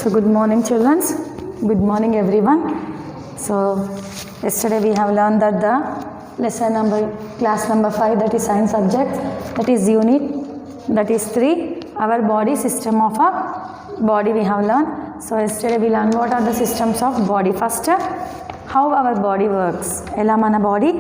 So good morning children, good morning everyone. So yesterday we have learned that the class number 5, that is science subject, that is unit, that is 3, our body, system of a body we have learned. So yesterday we learned what are the systems of body. First, how our body works. Ela mana body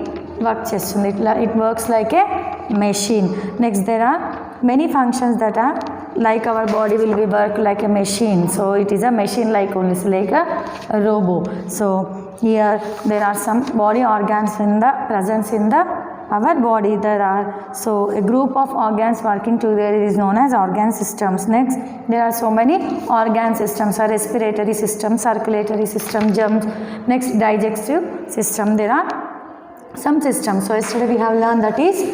work chestundi. It works like a machine. Next, there are many functions that are like our body will be work like a machine. So it is a machine like only, like a robot. So here there are some body organs in the presence in the our body. There are so a group of organs working together is known as organ systems. Next, there are so many organ systems: a respiratory system, circulatory system, germs. Next, digestive system. There are some systems. So yesterday we have learned, that is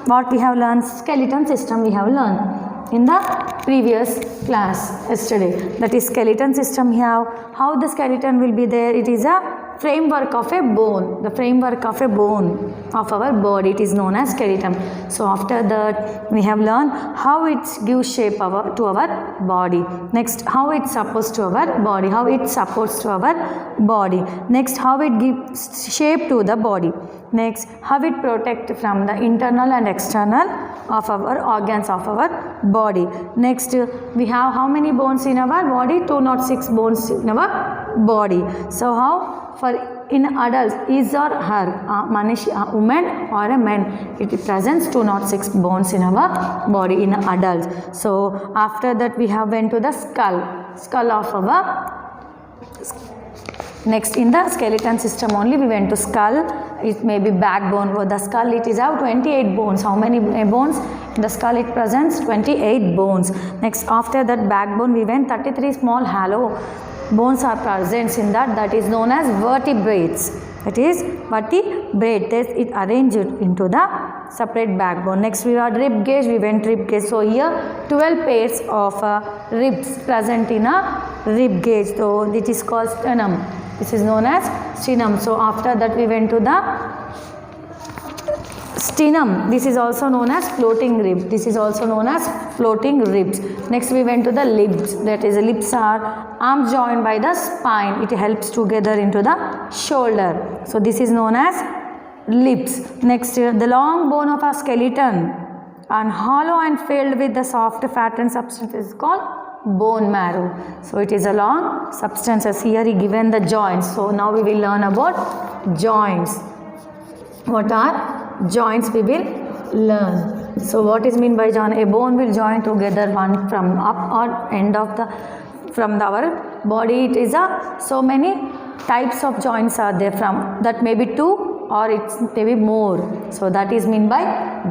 what we have learned, skeleton system we have learned in the previous class yesterday. That is skeleton system. Here how the skeleton will be there. It is a framework of a bone, the framework of a bone of our body. It is known as skeleton. So after that we have learned how it gives shape to our body. Next, how it supports to our body, how it supports to our body. Next, how it gives shape to the body. Next, how it protects from the internal and external of our organs of our body. Next, we have how many bones in our body? 206 bones in our body. So how for in adults, is or her, a woman or a man, it presents 206 bones in our body in adults. So after that we have went to the skull of our. Next, in the skeleton system only we went to skull. It may be backbone. For the skull it is have 28 bones. How many bones? In the skull it presents 28 bones. Next, after that backbone we went 33 small hollow bones are present in that. That is known as vertebrates. That is vertebrate. It arranged into the separate backbone. Next, we had rib cage. We went rib cage. So here 12 pairs of ribs present in a rib cage. So it is called sternum. This is known as sternum. So after that we went to the sternum. This is also known as floating rib. This is also known as floating ribs. Next, we went to the lips. That is, lips are arms joined by the spine. It helps together into the shoulder. So this is known as lips. Next, the long bone of a skeleton and hollow and filled with the soft fat and substance is called bone marrow. So it is a long substances. Here he given the joints. So now we will learn about joints. What are joints? We will learn. So what is mean by joint? A bone will join together one from up or end of the from our body. It is a so many types of joints are there, from that may be 2 or it may be more. So that is mean by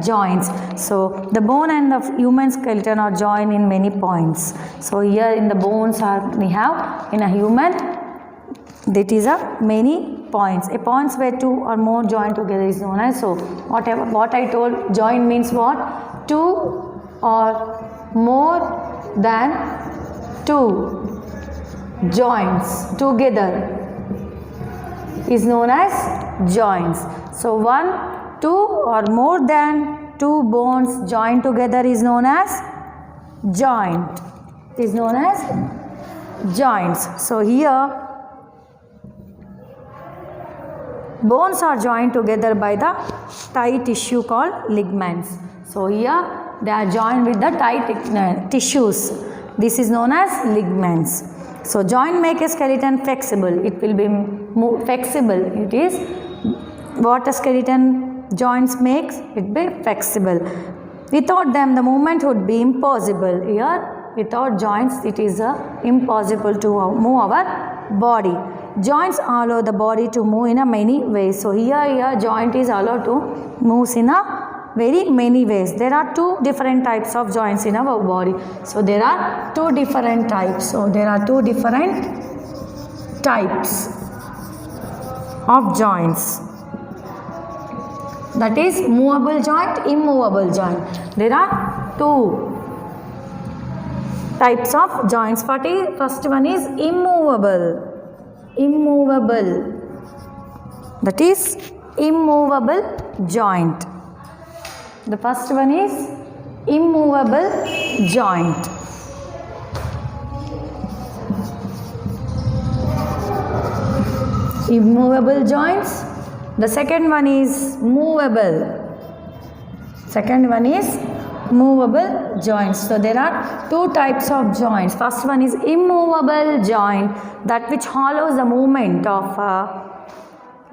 joints. So the bone and the human skeleton are joined in many points. So here in the bones we have in a human, that is a many points. A points where 2 or more joined together is known as. So whatever what I told, joint means what? 2 or more than 2 joints together is known as joints. So 1, 2 or more than 2 bones joined together is known as joint. It is known as joints. So here bones are joined together by the tight tissue called ligaments. So here they are joined with the tight tissues. This is known as ligaments. So joint make a skeleton flexible. It will be flexible. It is what a skeleton joints makes. It be flexible. Without them the movement would be impossible. Here without joints it is impossible to move our body. Joints allow the body to move in a many ways. So here joint is allowed to move in a very many ways. There are 2 different types of joints in our body. So there are 2 different types. So there are 2 different types of joints. That is movable joint, immovable joint. There are 2 types of joints. First one is immovable. That is immovable joint. The first one is immovable joint. immovable joints. The second one is movable. Second one is movable joints. So there are two types of joints. First one is immovable joint, that which follows the movement of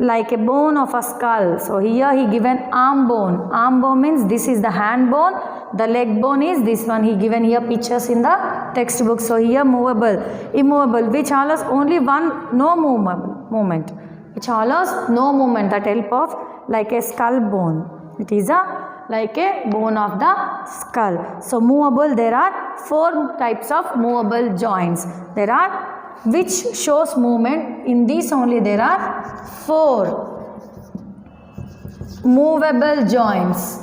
like a bone of a skull. So here he given arm bone. Arm bone means this is the hand bone. The leg bone is this one. He given here pictures in the textbook. So here movable, immovable, which allows only one, no movement. Which allows no movement, that help of like a skull bone. It is like a bone of the skull. So movable, there are four types of movable joints. There are which shows movement. In these only there are four movable joints.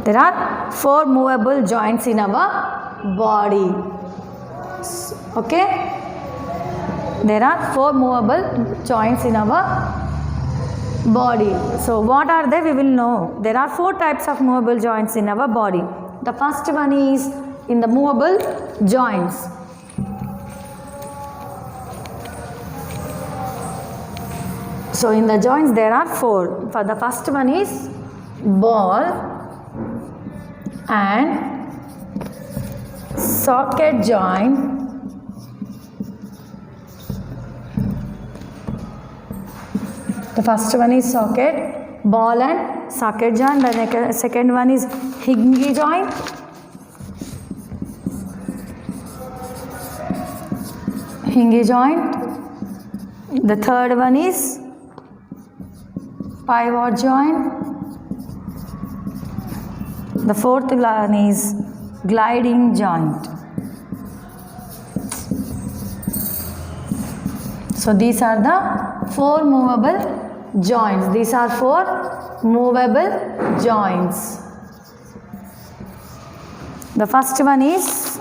There are four movable joints in our body. Okay? There are four movable joints in our body. So what are they? We will know. There are four types of movable joints in our body. The first one is in the movable joints. So in the joints there are four. For the first one is ball and socket joint. The first one is socket, ball and socket joint. The second one is hinge joint. Hinge joint. The third one is pivot joint. The fourth one is gliding joint. So these are the four movable joints. These are four movable joints. The first one is,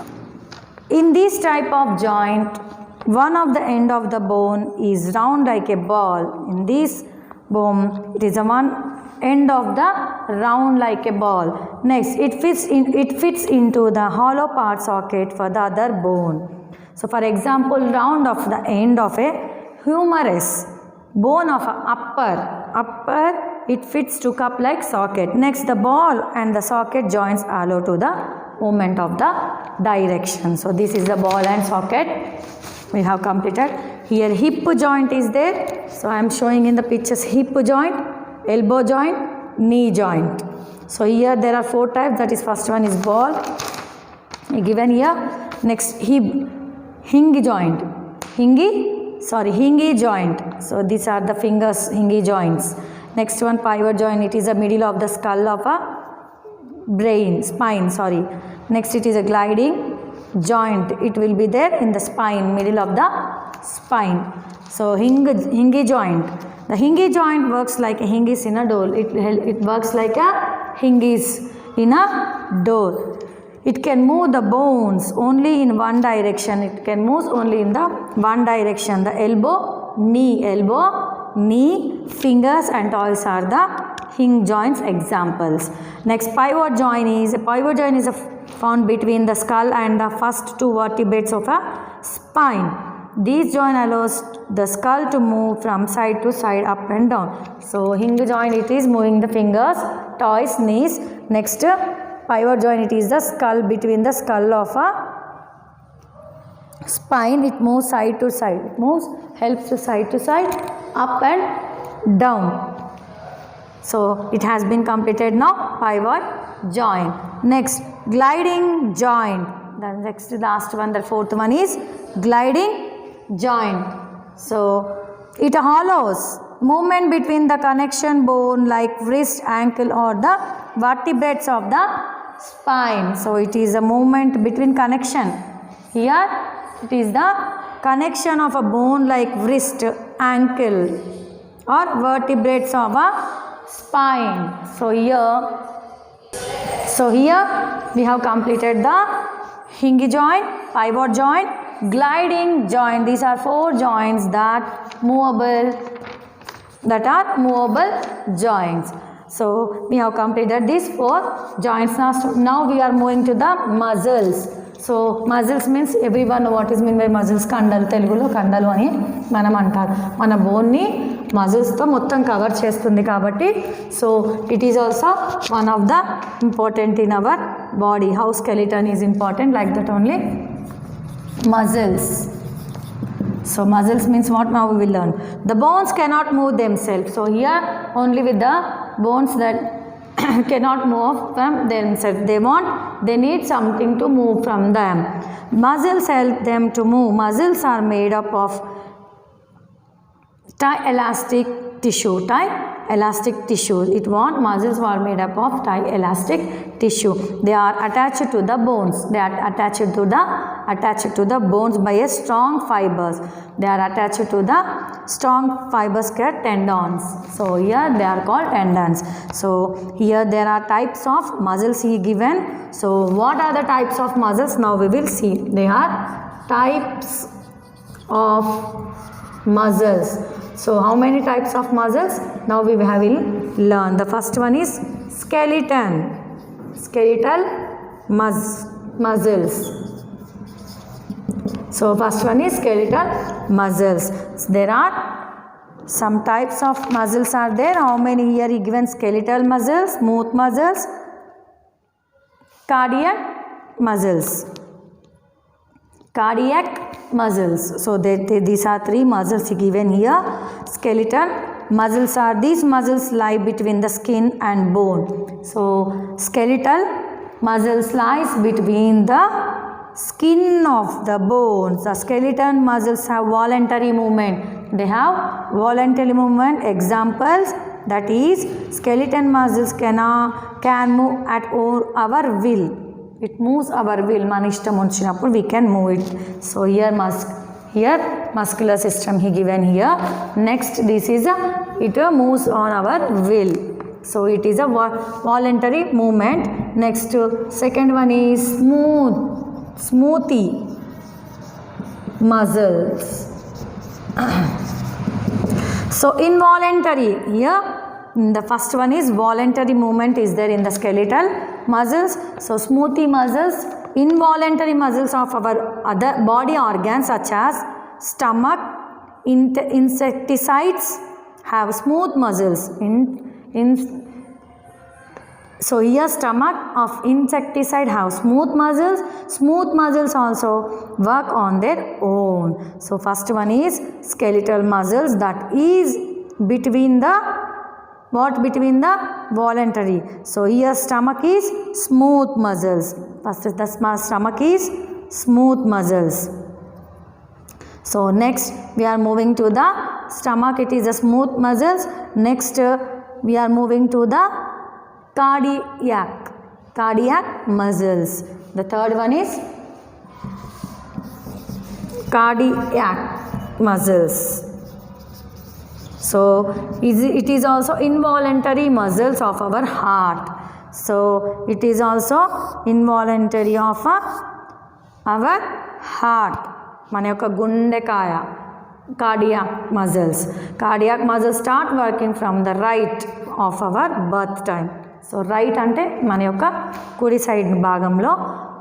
in this type of joint, one of the end of the bone is round like a ball. In this bone, it is a one end of the round like a ball. Next, it fits into the hollow part socket for the other bone. So for example, round of the end of a humerus, bone of a upper, it fits to cup like socket. Next, the ball and the socket joints allow to the movement of the direction. So this is the ball and socket we have completed. Here hip joint is there. So I am showing in the pictures hip joint, elbow joint, knee joint. So here there are four types. That is, first one is ball, given here. Next, hinge joint, hinge joint. So these are the fingers, hinge joints. Next one, pivot joint. It is the middle of the skull of a spine. Next, it is a gliding joint. It will be there in the spine, middle of the spine. So hinge joint. The hinge joint works like a hinges in a door. It works like a hinges in a door. It can move the bones only in one direction. It can move only in the one direction. The elbow, knee, fingers and toes are the hinge joints examples. Next, pivot joint is found between the skull and the first two vertebrae of a spine. This joint allows the skull to move from side to side, up and down. So hinge joint, it is moving the fingers, toes, knees. Next, pivot joint, it is the skull, between the skull of a spine. It moves side to side. It moves, helps to side, up and down. So it has been completed now, pivot joint. Next, gliding joint. The next, last one, the fourth one is gliding joint. So it allows movement between the connection bone like wrist, ankle or the vertebrae of the spine. So it is a movement between connection. Here it is the connection of a bone like wrist, ankle or vertebrae of a spine. So here we have completed the hinge joint, pivot joint, gliding joint. These are four joints that are movable joints. So we have completed these four joints. Now we are moving to the muscles. So muscles means every one what is mean by muscles, కండలు, తెలుగులో కండలు అని మనం అంటారు. మన బోన్ని మజిల్స్తో మొత్తం cover చేస్తుంది కాబట్టి so it is also one of the important in our body. How skeleton is important like that only muscles. So muscles means what? Now we will learn. The bones cannot move themselves. So here only with the bones that cannot move from themselves. They need something to move from them. Muscles help them to move. Muscles are made up of tie elastic tissue. Muscles are made up of tie elastic tissue. They are attached to the bones. They are attached to the bones by a strong fibers. They are attached to the strong fibers called tendons. So here they are called tendons. So here there are types of muscles he given. So what are the types of muscles? Now we will see. They are types of muscles. So how many types of muscles? Now we will learn. The first one is skeletal muscles. So first one is skeletal muscles. There are some types of muscles are there. How many here he given? Skeletal muscles, smooth muscles, cardiac muscles. So these are three muscles given here. Skeletal muscles are these muscles lie between the skin and bone. So skeletal muscles lies between the skin of the bones. The skeletal muscles have voluntary movement. They have voluntary movement. Examples, that is skeletal muscles can move at our will. It moves our will. మన ఇష్టం వచ్చినప్పుడు we can move it. So here muscular system he given here. Next this is it moves on our will. So it is a voluntary movement. Next second one is smoothie muscles. So involuntary, here the first one is voluntary movement is there in the skeletal muscles. So smoothie muscles, involuntary muscles of our other body organs such as stomach, insecticides have smooth muscles. So here stomach of insecticide have smooth muscles. Smooth muscles also work on their own. So first one is skeletal muscles, that is between the voluntary. So here stomach is smooth muscles. First the stomach is smooth muscles. So next we are moving to the stomach, it is a smooth muscles. Next we are moving to the cardiac muscles. The third one is cardiac muscles. So it is also involuntary muscles of our heart. So it is also involuntary of our heart. మన యొక్క గుండెకాయ cardiac muscles. Cardiac muscles start working from the right of our birth time. So right అంటే మన యొక్క కుడి side భాగంలో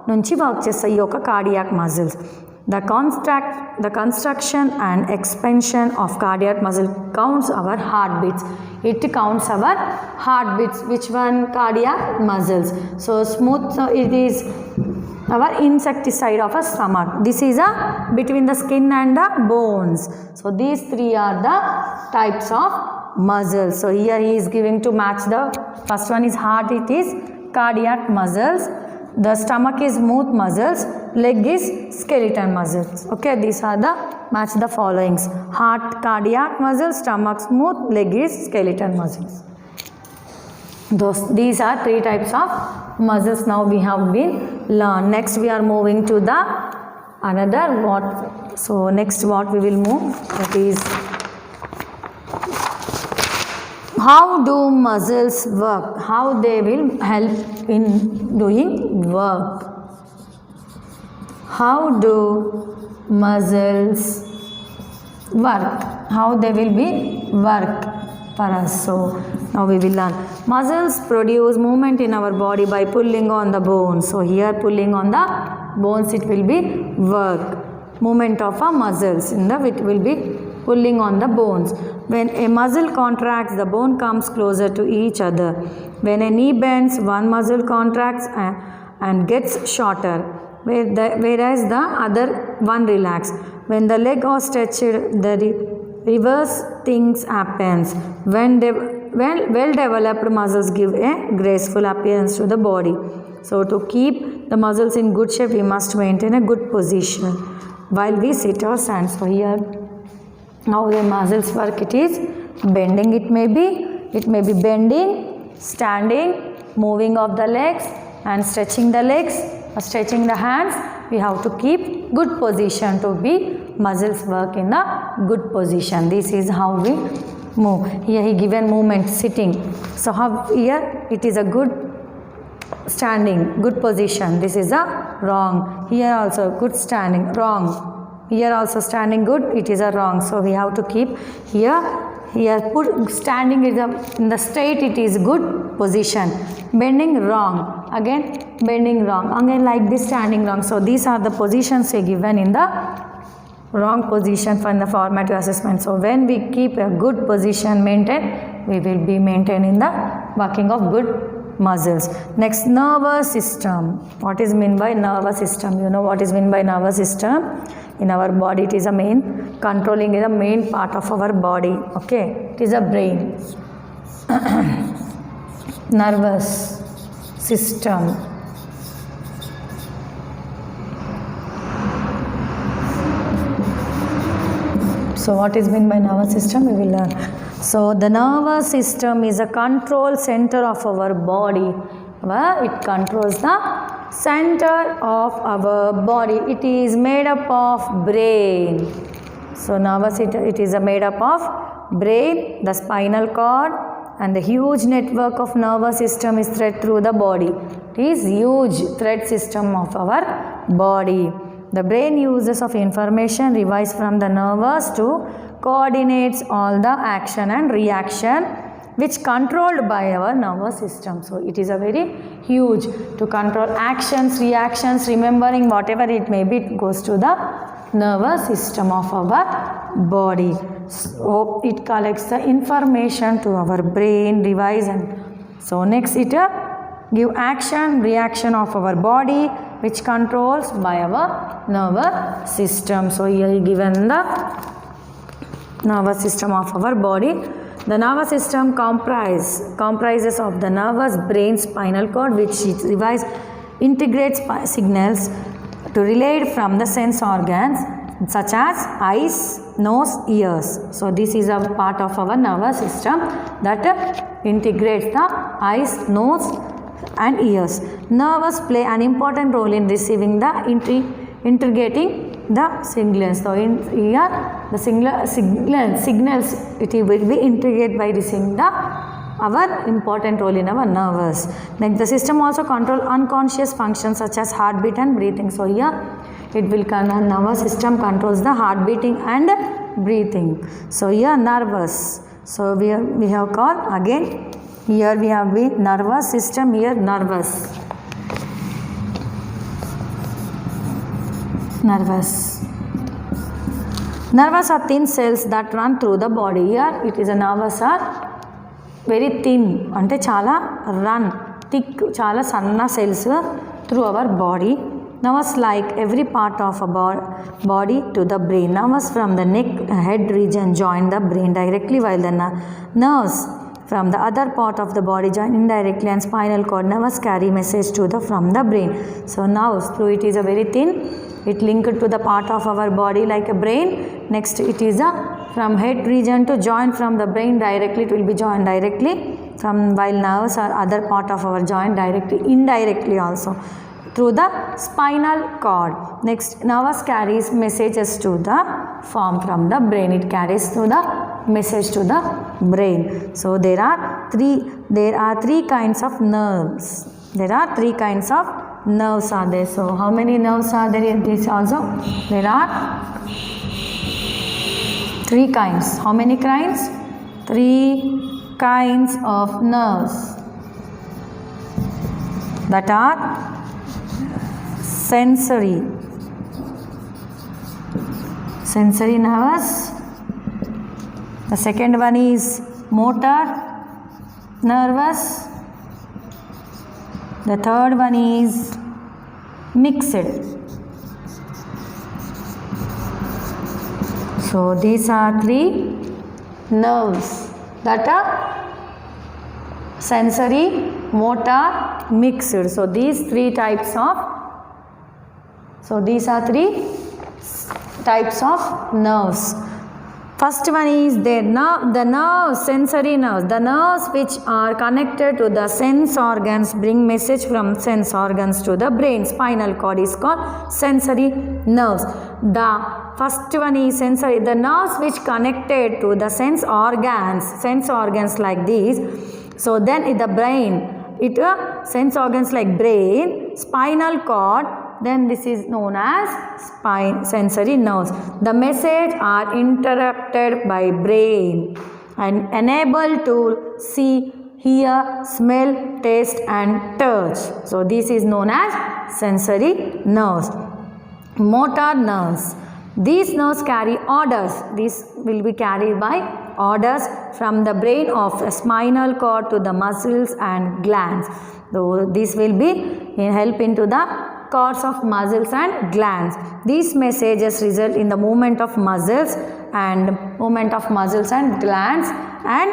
నుంచి work చేస్తాయి ఈ యొక్క cardiac muscles. The construction and expansion of cardiac muscle counts our heartbeats. It counts our heartbeats. Which one? Cardiac muscles. So smooth, so it is our insecticide of a stomach. This is between the skin and the bones. So these three are the types of muscles. So here he is giving to match the first one is heart, it is cardiac muscles. The stomach is smooth muscles, leg is skeletal muscles. Okay, these are the match the followings: heart cardiac muscles, stomach smooth, leg is skeletal muscles. These are three types of muscles now we have been learned. Next we are moving to the another what. So next what we will move, that is how do muscles work, how they will help in doing work. How do muscles work, how they will be work for us. So now we will learn. Muscles produce movement in our body by pulling on the bones. So here pulling on the bones, it will be work. Movement of a muscles in the, it will be pulling on the bones. When a muscle contracts, the bone comes closer to each other. When a knee bends, one muscle contracts and gets shorter, whereas the other one relax. When the leg is stretched, the reverse things happens. When well-developed muscles give a graceful appearance to the body. So to keep the muscles in good shape, we must maintain a good position while we sit or stand. So here, how the muscles work, it is bending, it may be bending, standing, moving of the legs and stretching the legs or stretching the hands. We have to keep good position to be muscles work in the good position. This is how we move. Here he given movement sitting. So how here it is a good standing, good position. This is a wrong. Here also good standing, wrong. Here also standing good, it is a wrong. So we have to keep here put standing is in the straight, it is good position. Bending wrong, again bending wrong, again like this standing wrong. So these are the positions we given in the wrong position for the formative assessment. So when we keep a good position maintained, we will be maintaining the working of good muscles. Next, nervous system. What is meant by nervous system? You know what is meant by nervous system? In our body, it is a main, controlling is a main part of our body. Okay, it is a brain. Nervous system. So what is meant by nervous system? We will learn. So the nervous system is a control center of our body. It controls the center of our body. It is made up of brain. So nervous, it is made up of brain, the spinal cord, and the huge network of nervous system is thread through the body. It is huge thread system of our body. The brain uses of information revised from the nerves to coordinates all the action and reaction which controlled by our nervous system. So it is a very huge to control actions, reactions, remembering whatever it may be, it goes to the nervous system of our body. So it collects the information to our brain, revise, and so next it give action, reaction of our body which controls by our nervous system. So here given the nervous system of our body. The nervous system comprises of the nervous brain spinal cord which integrates signals to relayed from the sense organs such as eyes, nose, ears. So this is a part of our nervous system that integrates the eyes, nose and ears. Nerves play an important role in receiving the integrating the signals. So in here the signals it will be integrated by receiving our important role in our nerves. Next, the system also control unconscious functions such as heartbeat and breathing. So here it will nervous system controls the heartbeating and breathing. So here nervous. So we have called again here we have the nervous system, here nervous. Nervous. Nerves are thin cells that run through the body. Here it is a nervous are very thin, ante chala run, thick, chala sanna cells through our body. Nerves like every part of our body to the brain. Nerves from the neck head region join the brain directly, while the nerves from the other part of the body join indirectly, and spinal cord nerves carry message to the from the brain. So nerves, through it is a very thin, it linked to the part of our body like a brain. Next it is a from head region to join from the brain directly, it will be joined directly from, while nerves are other part of our joint directly, indirectly also through the spinal cord. Next, nerves carries messages to the form from the brain. It carries to the message to the brain. So there are three kinds of nerves. There are three kinds of nerves are there. So how many nerves are there in this also? There are three kinds. How many kinds? Three kinds of nerves. that are sensory nervous. The second one is motor nervous. The third one is mixed. So these are three nerves that are sensory, motor, mixed. So these three types of, so these are three types of nerves. First one is the nerves, sensory nerves. The nerves which are connected to the sense organs bring message from sense organs to the brain. Spinal cord is called sensory nerves. The first one is sensory. The nerves which connected to the sense organs like these. So then in the brain, sense organs like brain, spinal cord, then this is known as sensory nerves. The message are interrupted by brain and enable to see, hear, smell, taste and touch. So this is known as sensory nerves. Motor nerves. These nerves carry orders. These will be carried by orders from the brain of a spinal cord to the muscles and glands. So this will be help into the cords of muscles and glands. These messages result in the movement of muscles and glands. And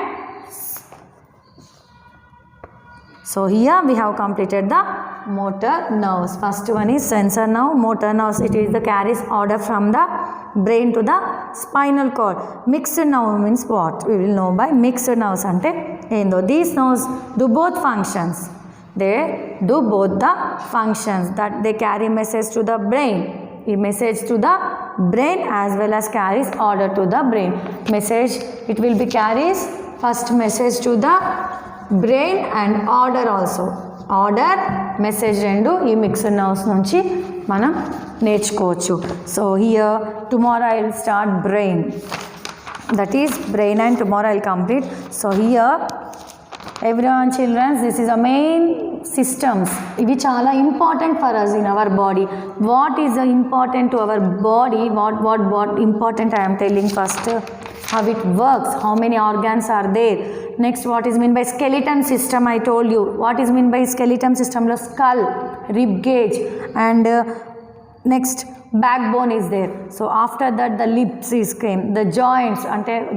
so here we have completed the motor nerves. First one is sensor nerve, motor nerves. It is the carries order from the brain to the spinal cord. Mixed nerve means what? We will know by mixed nerves ante endo. These nerves do both functions. They do both the functions, that they carry message to the brain. A message to the brain as well as carries order to the brain. Message, it will be carries first message to the brain and order also. Order, message rendu ee mixed nerves nunchi manam నేర్చుకోవచ్చు. So here tomorrow I will start brain. That is brain, and tomorrow I will complete. So here everyone children, this is a main systems. Ivi chala important for us in our body. What is important to our body? What important I am telling first. How it works, how many organs are there. Next, what is mean by skeleton system? I told you. What is mean by skeleton system? The skull, rib cage, and next backbone is there. So after that the lips is came. The joints,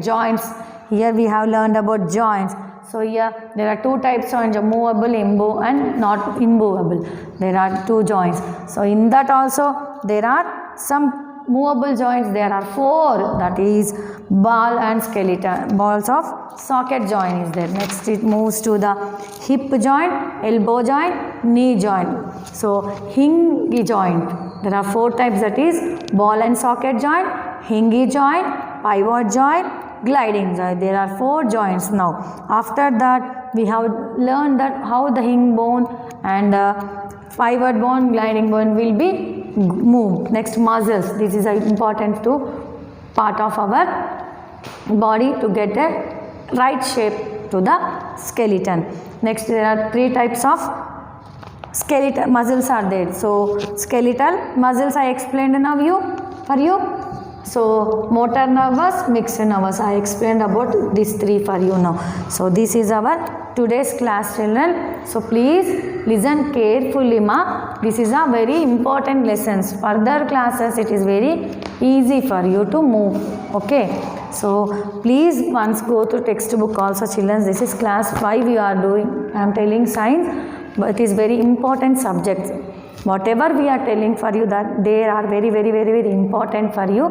joints. Here we have learned about joints. So here there are two types of joints, movable, and not immovable. There are two joints. So in that also there are some movable joints. There are four, that is ball and skeleton. Balls of socket joint is there. Next it moves to the hip joint, elbow joint, knee joint. So hinge joint. There are four types, that is ball and socket joint, hinge joint, pivot joint, gliding joint. There are four joints now. After that we have learned that how the hinge bone and pivot bone, gliding bone will be moved. Next, muscles. This is an important part of our body to get a right shape to the skeleton. Next, there are three types of skeletal muscles are there. So skeletal muscles I explained now for you. So motor nervous, mixed nervous, I explained about these three for you now. So this is our today's class, children. So please listen carefully, ma. This is a very important lessons. Further classes it is very easy for you to move. Okay. So please once go to textbook also, children. This is class 5 you are doing. I am telling science, but it is very important subjects. Whatever we are telling for you, that they are very, very, very, very important for you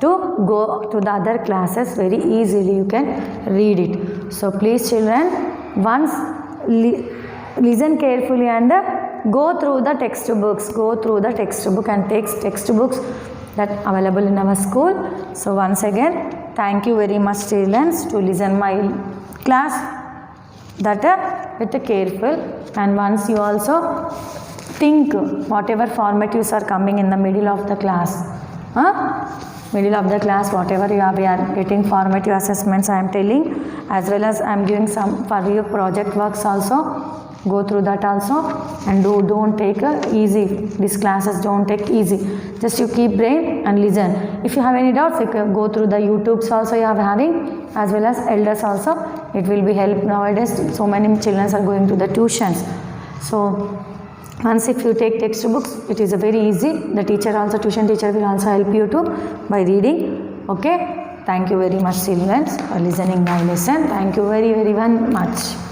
to go to the other classes very easily. You can read it. So please, children, once listen carefully and go through the textbooks. Go through the textbook and take textbooks that available in our school. So once again, thank you very much, children, to listen my class that with careful. And once you also think whatever formatives are coming in the middle of the class, middle of the class, whatever we are getting formative assessments I am telling, as well as I am giving some for your project works also. go through that also, and don't take easy. These classes don't take easy. Just you keep brain and listen. If you have any doubts, you can go through the YouTubes also you are having, as well as elders also. It will be help nowadays. So many children are going to the tuitions. So once if you take textbooks, it is a very easy. The teacher also, tuition teacher will also help you to by reading. Okay. Thank you very much children for listening my lesson. Thank you very much.